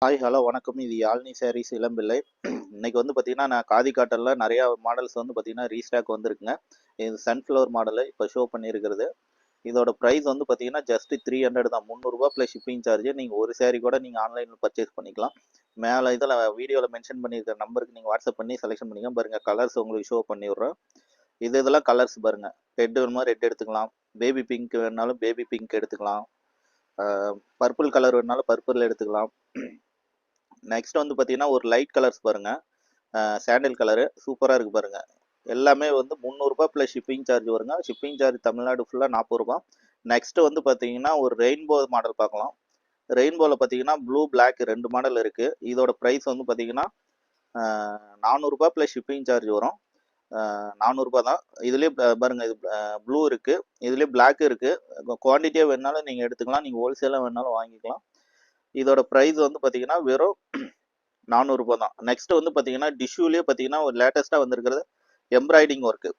Hi hello வணக்கம். இது யாழ்னி சாரீஸ் இளம்பிள்ளை. இன்னைக்கு வந்து பார்த்தீங்கன்னா, நான் காதி காட்டனில் நிறையா மாடல்ஸ் வந்து பார்த்தீங்கன்னா ரீஸ்டாக் வந்திருக்குங்க. இது சன்ஃப்ளவர் மாடலு இப்போ ஷோ பண்ணியிருக்கிறது. இதோட ப்ரைஸ் வந்து பார்த்தீங்கன்னா ஜஸ்ட் 300 தான். ரூ. 300 ப்ளஸ் ஷிப்பிங் சார்ஜ். நீங்கள் ஒரு சாரீ கூட நீங்கள் ஆன்லைனில் பர்ச்சேஸ் பண்ணிக்கலாம். மேலே இதில் வீடியோவில் மென்ஷன் பண்ணியிருக்கிற நம்பருக்கு நீங்கள் வாட்ஸ்அப் பண்ணி செலெக்ஷன் பண்ணிக்கலாம். பாருங்கள், கலர்ஸ் உங்களுக்கு ஷோ பண்ணி விட்றேன். இதெல்லாம் கலர்ஸ் பாருங்கள். ரெட் வேணுமா ரெட் எடுத்துக்கலாம், பேபி பிங்க் வேணுனாலும் பேபி பிங்க் எடுத்துக்கலாம், பர்பிள் கலர் வேணுனாலும் பர்பிள் எடுத்துக்கலாம். நெக்ஸ்ட் வந்து பார்த்தீங்கன்னா ஒரு லைட் கலர்ஸ் பாருங்க, சாண்டில் கலரு சூப்பராக இருக்குது பாருங்க. எல்லாமே வந்து ரூ. 300 ப்ளஸ் ஷிப்பிங் சார்ஜ் வருங்க. ஷிப்பிங் சார்ஜ் தமிழ்நாடு ஃபுல்லாக ரூ. 40. நெக்ஸ்ட் வந்து பார்த்தீங்கன்னா ஒரு ரெயின்போ மாடல் பார்க்கலாம். ரெயின்போவில் பார்த்தீங்கன்னா ப்ளூ பிளாக் 2 மாடல் இருக்குது. இதோட ப்ரைஸ் வந்து பார்த்தீங்கன்னா ரூ. 400 ப்ளஸ் ஷிப்பிங் சார்ஜ் வரும். ரூ. 400 தான். இதுலேயே பாருங்கள், இது ப்ளூ இருக்குது, இதுலேயே பிளாக் இருக்குது. குவான்டிட்டியாக வேணுனாலும் நீங்கள் எடுத்துக்கலாம், நீங்கள் ஹோல்சேலாக வேணுனாலும் வாங்கிக்கலாம். இதோட ப்ரைஸ் வந்து பார்த்தீங்கன்னா வெறும் ரூ. 400 தான். நெக்ஸ்ட் வந்து பார்த்தீங்கன்னா டிஷ்யூலேயே பார்த்தீங்கன்னா ஒரு லேட்டஸ்ட்டாக வந்திருக்கிறது எம்ப்ராய்டிங் ஒர்க்கு.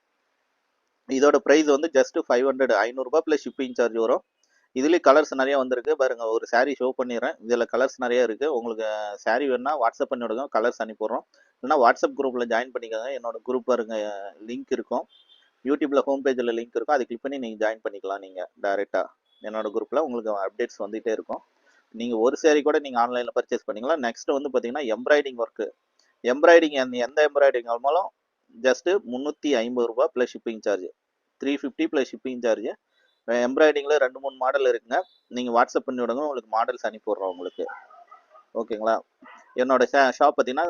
இதோட ப்ரைஸ் வந்து ஜஸ்ட் 500 ப்ளஸ் ஷிப்பிங் சார்ஜ் வரும். இதுலேயே கலர்ஸ் நிறைய வந்திருக்கு பாருங்க. ஒரு சாரீ ஷோ பண்ணிடுறேன். இதில் கலர்ஸ் நிறைய இருக்குது. உங்களுக்கு சாரீ வேணுன்னா வாட்ஸ்அப் பண்ணி விடுங்க, கலர்ஸ் அனுப்பிடுறோம். இல்லைனா வாட்ஸ்அப் குரூப்பில் ஜாயின் பண்ணிக்கோங்க. என்னோட குரூப் பாருங்க, லிங்க் இருக்கும். யூடியூப்பில் ஹோம் பேஜில் லிங்க் இருக்கும். அதை கிளிக் பண்ணி நீங்கள் ஜாயின் பண்ணிக்கலாம். நீங்கள் டேரெக்டாக என்னோட குரூப்பில் உங்களுக்கு அப்டேட்ஸ் வந்துகிட்டே இருக்கும். நீங்கள் ஒரு சேரீ கூட நீங்கள் ஆன்லைனில் பர்ச்சேஸ் பண்ணிக்கலாம். நெக்ஸ்ட் வந்து பார்த்தீங்கன்னா எம்ப்ராய்டிங் ஒர்க்கு. எம்ப்ராய்டிங் எந்த எம்ப்ராய்டிங் ஆனாலும் ஜஸ்ட்டு ரூ. 350 plus shipping charge. 350 plus shipping charge. எம்ப்ராய்டிங்கில் 2-3 மாடல் இருக்குங்க. நீங்கள் வாட்ஸ்அப் பண்ணி விடுங்க, உங்களுக்கு மாடல்ஸ் அனுப்பி விட்றோம் உங்களுக்கு. ஓகேங்களா? என்னோட ஷாப் பார்த்தீங்கன்னா